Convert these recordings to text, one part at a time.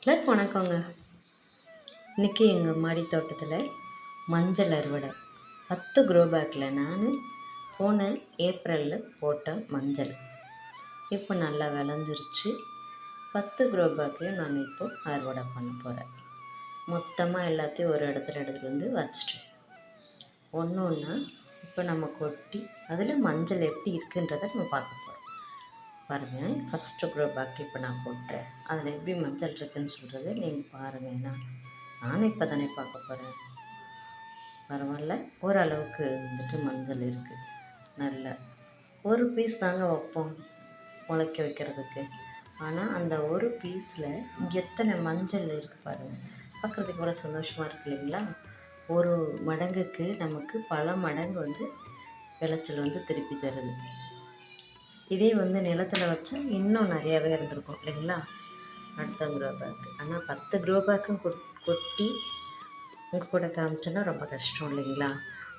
எல்லாருக்கும் வணக்கங்க. இன்றைக்கி எங்கள் மாடி தோட்டத்தில் மஞ்சள் அறுவடை 10 க்ரோ பேக்கில் நான் போன ஏப்ரலில் போட்ட மஞ்சள் இப்போ நல்லா விளைஞ்சிருச்சு. 10 க்ரோ பேக்கையும் நான் இப்போ அறுவடை பண்ண போகிறேன். மொத்தமாக எல்லாத்தையும் ஒரு இடத்துல எடுத்துகிட்டு வந்து வச்சிட்டேன். ஒன்று ஒன்றா இப்போ நம்ம கொட்டி அதில் மஞ்சள் எப்படி இருக்குன்றதை நம்ம பார்க்க போகிறோம். பாருங்கள், ஃபஸ்ட்டு க்ரோ பேக் இப்போ நான் போட்டேன். அதில் எப்படி மஞ்சள் இருக்குதுன்னு சொல்கிறது நீங்கள் பாருங்கள். ஏன்னா நானும் இப்போ தானே பார்க்க போகிறேன். பரவாயில்ல, ஓரளவுக்கு வந்துட்டு மஞ்சள் இருக்குது. நல்ல ஒரு பீஸ் தாங்க வைப்போம் முளைக்க வைக்கிறதுக்கு. ஆனால் அந்த ஒரு பீஸில் எத்தனை மஞ்சள் இருக்குது பாருங்கள். பார்க்குறதுக்கு எவ்வளோ சந்தோஷமாக இருக்குது இல்லைங்களா? ஒரு மடங்குக்கு நமக்கு பல மடங்கு வந்து விளைச்சல் வந்து திருப்பி தருது. இதே வந்து நிலத்தில் வச்சா இன்னும் நிறையாவே இருந்திருக்கும் இல்லைங்களா? அடுத்த க்ரோ பேக். ஆனால் 10 க்ரோ பேக்கும் கொட்டி உங்கள் கூட காமிச்சோன்னா ரொம்ப கஷ்டம் இல்லைங்களா?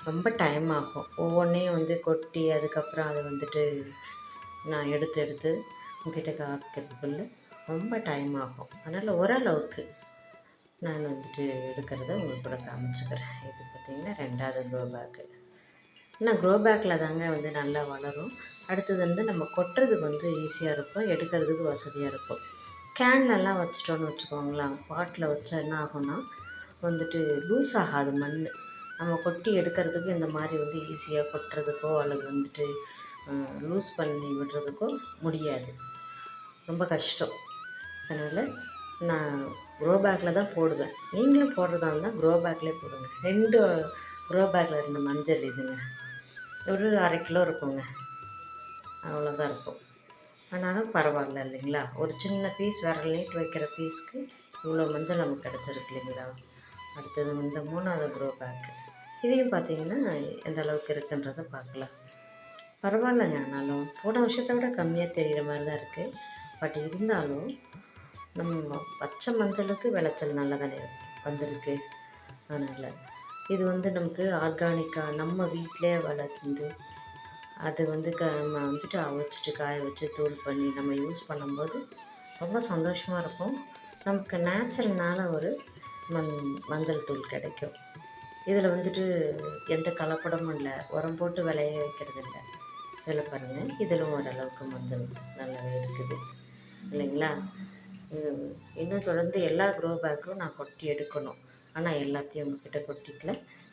ரொம்ப டைம் ஆகும். ஒவ்வொன்றையும் வந்து கொட்டி அதுக்கப்புறம் அதை வந்துட்டு நான் எடுத்து உங்ககிட்ட காமிக்கிறதுக்குள்ள ரொம்ப டைம் ஆகும். அதனால் ஓரளவுக்கு நான் வந்துட்டு எடுக்கிறத உங்கள் கூட காமிச்சுக்கிறேன். இது பார்த்திங்கன்னா 2வது க்ரோ பேக்கு. ஆனால் க்ரோ பேக்கில் தாங்க வந்து நல்லா வளரும். அடுத்தது வந்து நம்ம கொட்டுறதுக்கு வந்து ஈஸியாக இருக்கும், எடுக்கிறதுக்கு வசதியாக இருக்கும். கேன்லலாம் வச்சிட்டோன்னு வச்சுக்கோங்களேன், பாட்டில் வச்சா என்ன ஆகும்னா வந்துட்டு லூஸ் ஆகாது மண். நம்ம கொட்டி எடுக்கிறதுக்கு இந்த மாதிரி வந்து ஈஸியாக கொட்டுறதுக்கோ அல்லது வந்துட்டு லூஸ் பண்ணி விடுறதுக்கோ முடியாது. ரொம்ப கஷ்டம். அதனால் நான் க்ரோ பேக்கில் தான் போடுவேன். நீங்களும் போடுறதா இருந்தால் க்ரோ பேக்லேயே போடுங்க. 2 க்ரோ பேக்கில் இருந்த மஞ்சள் இதுங்க. ஒரு 1/2 கிலோ இருக்குங்க, அவ்வளோதான் இருக்கும். ஆனாலும் பரவாயில்ல இல்லைங்களா? ஒரு சின்ன பீஸ் விரல் நீட்டு வைக்கிற பீஸ்க்கு இவ்வளோ மஞ்சள் நமக்கு கிடச்சிருக்கு இல்லைங்களா? அடுத்தது இந்த 3வது க்ரோ பேக்கு. இதையும் பார்த்திங்கன்னா எந்த அளவுக்கு இருக்குன்றதை பார்க்கலாம். பரவாயில்லைங்க. ஆனாலும் போன வருஷத்தை விட கம்மியாக தெரிகிற மாதிரி தான் இருக்குது. பட் இருந்தாலும் நம்ம பச்சை மஞ்சளுக்கு விளைச்சல் நல்லா தானே வந்திருக்கு. அதனால் இது வந்து நமக்கு ஆர்கானிக்காக நம்ம வீட்டிலே வளர்ந்து அது வந்து நம்ம வந்துட்டு அவிச்சிட்டு காய வச்சு தூள் பண்ணி நம்ம யூஸ் பண்ணும்போது ரொம்ப சந்தோஷமாக இருக்கும். நமக்கு நேச்சுரல்னால ஒரு மஞ்சள் தூள் கிடைக்கும். இதில் வந்துட்டு எந்த கலப்படமும் இல்லை, உரம் போட்டு விளைய வைக்கிறது இல்லை. இதில் பாருங்கள், இதிலும் ஓரளவுக்கு மஞ்சள் நல்லாவே இருக்குது இல்லைங்களா? இன்னும் தொடர்ந்து எல்லா க்ரோ பேக்கும் நான் கொட்டி எடுக்கணும். ஆனால் எல்லாத்தையும் உங்ககிட்ட கொட்டிக்கல,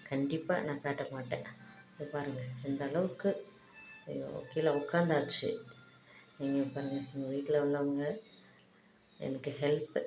கண்டிப்பாக நான் காட்ட மாட்டேன். இது பாருங்கள் எந்த அளவுக்கு. ஐயோ, கீழே உட்காந்தாச்சு. நீங்கள் பாருங்கள், எங்கள் வீட்டில் உள்ளவங்க எனக்கு ஹெல்ப்பு